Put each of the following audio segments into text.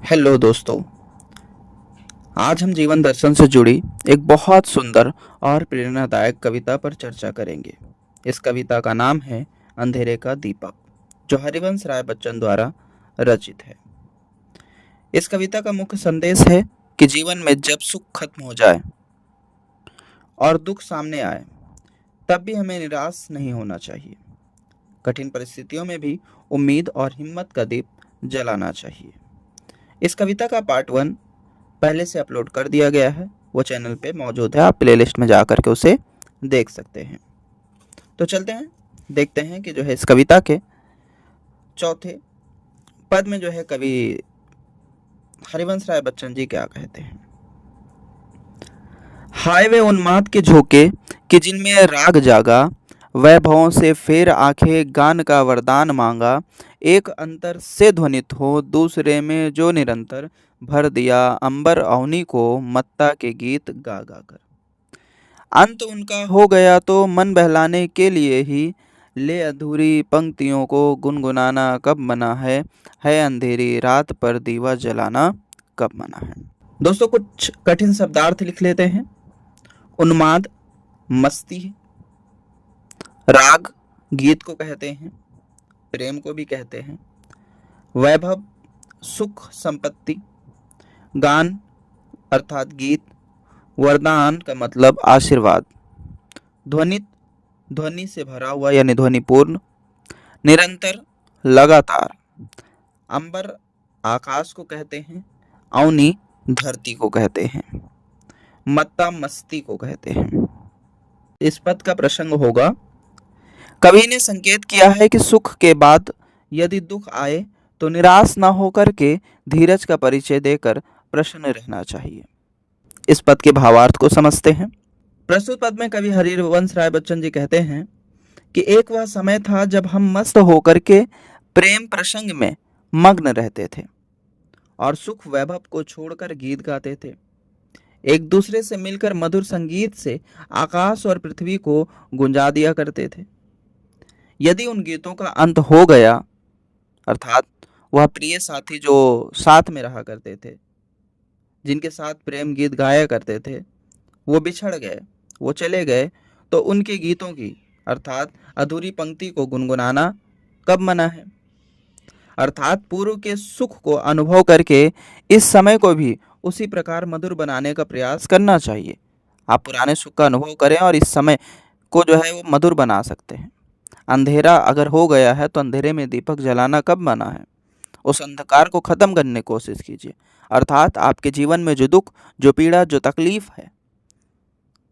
Hello दोस्तों। आज हम जीवन दर्शन से जुड़ी एक बहुत सुंदर और प्रेरणादायक कविता पर चर्चा करेंगे। इस कविता का नाम है अंधेरे का दीपक, जो हरिवंश राय बच्चन द्वारा रचित है। इस कविता का मुख्य संदेश है कि जीवन में जब सुख खत्म हो जाए और दुख सामने आए, तब भी हमें निराश नहीं होना चाहिए। कठिन परिस्थितियों में भी उम्मीद और हिम्मत का दीप जलाना चाहिए। इस कविता का पार्ट 1 पहले से अपलोड कर दिया गया है, वो चैनल पे मौजूद है। आप प्लेलिस्ट में जा करके उसे देख सकते हैं। तो चलते हैं, देखते हैं कि जो है इस कविता के चौथे पद में जो है कवि हरिवंश राय बच्चन जी क्या कहते हैं। हाय वे उन्माद के झोंके कि जिनमें राग जागा, वैभवों से फेर आंखें गान का वरदान मांगा। एक अंतर से ध्वनित हो दूसरे में जो निरंतर भर दिया अंबर अवनी को मत्ता के गीत गा गा कर। अंत उनका हो गया तो मन बहलाने के लिए ही ले अधूरी पंक्तियों को गुनगुनाना कब मना है अंधेरी रात पर दीवा जलाना कब मना है। दोस्तों, कुछ कठिन शब्दार्थ लिख लेते हैं। उन्माद मस्ती, राग गीत को कहते हैं, प्रेम को भी कहते हैं, वैभव सुख संपत्ति, गान अर्थात गीत, वरदान का मतलब आशीर्वाद, ध्वनित ध्वनि से भरा हुआ यानी ध्वनिपूर्ण, निरंतर लगातार, अंबर आकाश को कहते हैं, अवनी धरती को कहते हैं, मत्ता मस्ती को कहते हैं। इस पद का प्रसंग होगा, कवि ने संकेत किया है कि सुख के बाद यदि दुख आए तो निराश न होकर के धीरज का परिचय देकर प्रसन्न रहना चाहिए। इस पद के भावार्थ को समझते हैं। प्रस्तुत पद में कवि हरिवंश राय बच्चन जी कहते हैं कि एक वह समय था जब हम मस्त होकर के प्रेम प्रसंग में मग्न रहते थे और सुख वैभव को छोड़कर गीत गाते थे। एक दूसरे से मिलकर मधुर संगीत से आकाश और पृथ्वी को गुंजा दिया करते थे। यदि उन गीतों का अंत हो गया, अर्थात वह प्रिय साथी जो साथ में रहा करते थे, जिनके साथ प्रेम गीत गाया करते थे, वो बिछड़ गए, वो चले गए, तो उनके गीतों की अर्थात अधूरी पंक्ति को गुनगुनाना कब मना है। अर्थात पूर्व के सुख को अनुभव करके इस समय को भी उसी प्रकार मधुर बनाने का प्रयास करना चाहिए। आप पुराने सुख का अनुभव करें और इस समय को जो है वो मधुर बना सकते हैं। अंधेरा अगर हो गया है तो अंधेरे में दीपक जलाना कब मना है। उस अंधकार को ख़त्म करने की कोशिश कीजिए। अर्थात आपके जीवन में जो दुख, जो पीड़ा, जो तकलीफ है,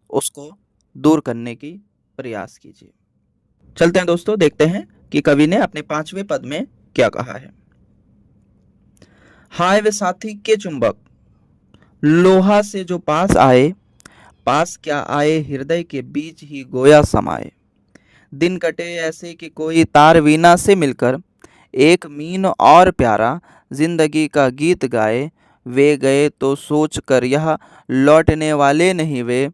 उसको दूर करने की प्रयास कीजिए। चलते हैं दोस्तों, देखते हैं कि कवि ने अपने 5वें पद में क्या कहा है। हाय वे साथी के चुंबक, लोहा से जो पास आए, पास क्या आए हृदय के बीच ही गोया समाए। दिन कटे ऐसे कि कोई तार वीणा से मिलकर एक मीन और प्यारा जिंदगी का गीत गाए। वे गए तो सोच कर यह लौटने वाले नहीं वे,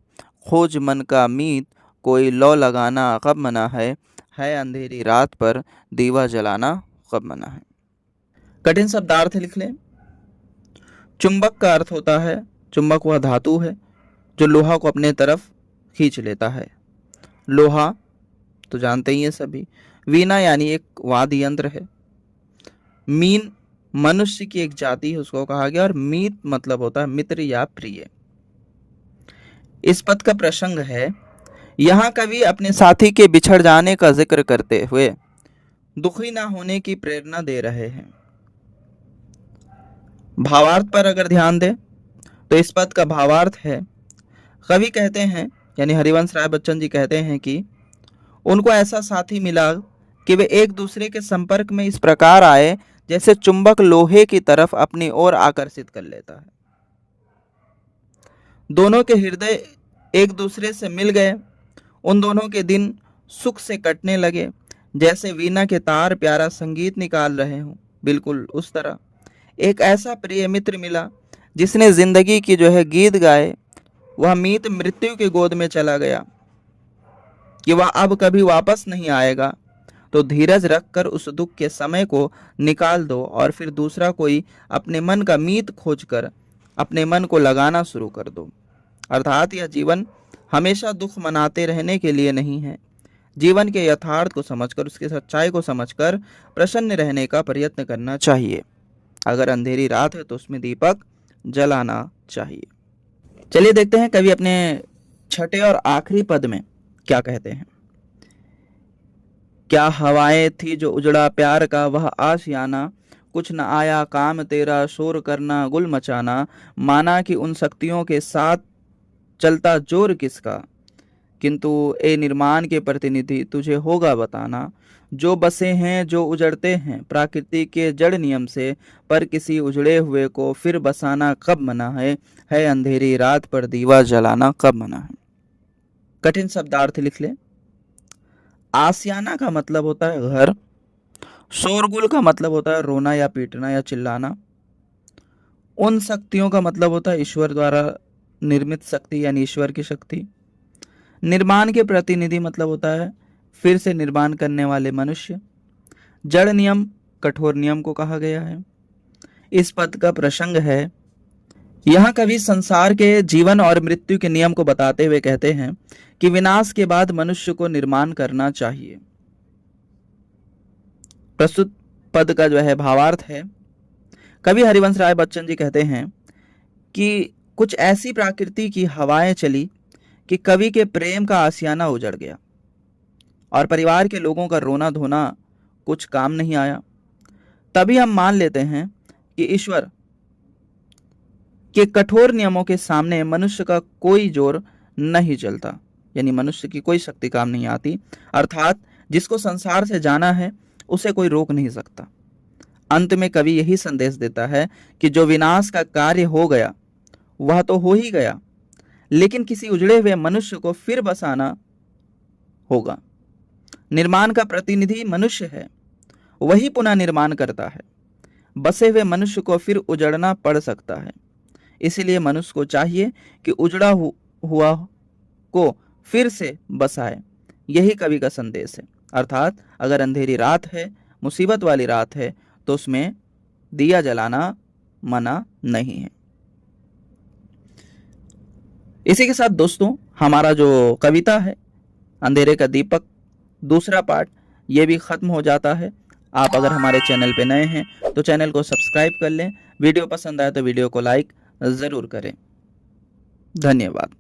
खोज मन का मीत कोई लौ लगाना कब मना है अंधेरी रात पर दीवा जलाना कब मना है। कठिन शब्दार्थ लिख लें। चुंबक का अर्थ होता है, चुंबक वह धातु है जो लोहा को अपने तरफ खींच लेता है। लोहा तो जानते ही हैं सभी। वीणा यानी एक वाद्य यंत्र है। मीन मनुष्य की एक जाति है, उसको कहा गया। और मीत मतलब होता है मित्र या प्रिय। इस पद का प्रसंग है, यहाँ कवि अपने साथी के बिछड़ जाने का जिक्र करते हुए दुखी ना होने की प्रेरणा दे रहे हैं। भावार्थ पर अगर ध्यान दें तो इस पद का भावार्थ है, कवि कहते हैं यानी हरिवंश राय बच्चन जी कहते हैं कि उनको ऐसा साथी मिला कि वे एक दूसरे के संपर्क में इस प्रकार आए जैसे चुंबक लोहे की तरफ अपनी ओर आकर्षित कर लेता है। दोनों के हृदय एक दूसरे से मिल गए। उन दोनों के दिन सुख से कटने लगे, जैसे वीणा के तार प्यारा संगीत निकाल रहे हों, बिल्कुल उस तरह एक ऐसा प्रिय मित्र मिला जिसने जिंदगी की जो है गीत गाए। वह मीत मृत्यु की गोद में चला गया कि वह अब कभी वापस नहीं आएगा। तो धीरज रखकर उस दुख के समय को निकाल दो और फिर दूसरा कोई अपने मन का मीत खोजकर अपने मन को लगाना शुरू कर दो। अर्थात यह जीवन हमेशा दुख मनाते रहने के लिए नहीं है। जीवन के यथार्थ को समझकर, उसकी सच्चाई को समझकर प्रसन्न रहने का प्रयत्न करना चाहिए। अगर अंधेरी रात है तो उसमें दीपक जलाना चाहिए। चलिए देखते हैं कवि अपने छठे और आखिरी पद में क्या कहते हैं। क्या हवाएं थी जो उजड़ा प्यार का वह आशियाना, कुछ न आया काम तेरा शोर करना गुल मचाना, माना कि उन शक्तियों के साथ चलता जोर किसका, किंतु ए निर्माण के प्रतिनिधि तुझे होगा बताना, जो बसे हैं जो उजड़ते हैं प्रकृति के जड़ नियम से, पर किसी उजड़े हुए को फिर बसाना कब मना है अंधेरी रात पर दीवा जलाना कब मना है। कठिन शब्दार्थ लिख ले। आसियाना का मतलब होता है घर, शोरगुल का मतलब होता है रोना या पीटना या चिल्लाना, उन शक्तियों का मतलब होता है ईश्वर द्वारा निर्मित शक्ति यानी ईश्वर की शक्ति, निर्माण के प्रतिनिधि मतलब होता है फिर से निर्माण करने वाले मनुष्य, जड़ नियम कठोर नियम को कहा गया है। इस पद का प्रसंग है, यहाँ कवि संसार के जीवन और मृत्यु के नियम को बताते हुए कहते हैं कि विनाश के बाद मनुष्य को निर्माण करना चाहिए। प्रस्तुत पद का जो है भावार्थ है, कवि हरिवंश राय बच्चन जी कहते हैं कि कुछ ऐसी प्रकृति की हवाएं चली कि कवि के प्रेम का आशियाना उजड़ गया और परिवार के लोगों का रोना धोना कुछ काम नहीं आया। तभी हम मान लेते हैं कि ईश्वर के कठोर नियमों के सामने मनुष्य का कोई जोर नहीं चलता, यानी मनुष्य की कोई शक्ति काम नहीं आती। अर्थात जिसको संसार से जाना है उसे कोई रोक नहीं सकता। अंत में कवि यही संदेश देता है कि जो विनाश का कार्य हो गया वह तो हो ही गया, लेकिन किसी उजड़े हुए मनुष्य को फिर बसाना होगा। निर्माण का प्रतिनिधि मनुष्य है, वही पुनः निर्माण करता है। बसे हुए मनुष्य को फिर उजड़ना पड़ सकता है, इसलिए मनुष्य को चाहिए कि उजड़ा हुआ को फिर से बसाए। यही कवि का संदेश है। अर्थात अगर अंधेरी रात है, मुसीबत वाली रात है, तो उसमें दिया जलाना मना नहीं है। इसी के साथ दोस्तों हमारा जो कविता है अंधेरे का दीपक दूसरा पार्ट ये भी खत्म हो जाता है। आप अगर हमारे चैनल पे नए हैं तो चैनल को सब्सक्राइब कर लें। वीडियो पसंद आए तो वीडियो को लाइक ज़रूर करें। धन्यवाद।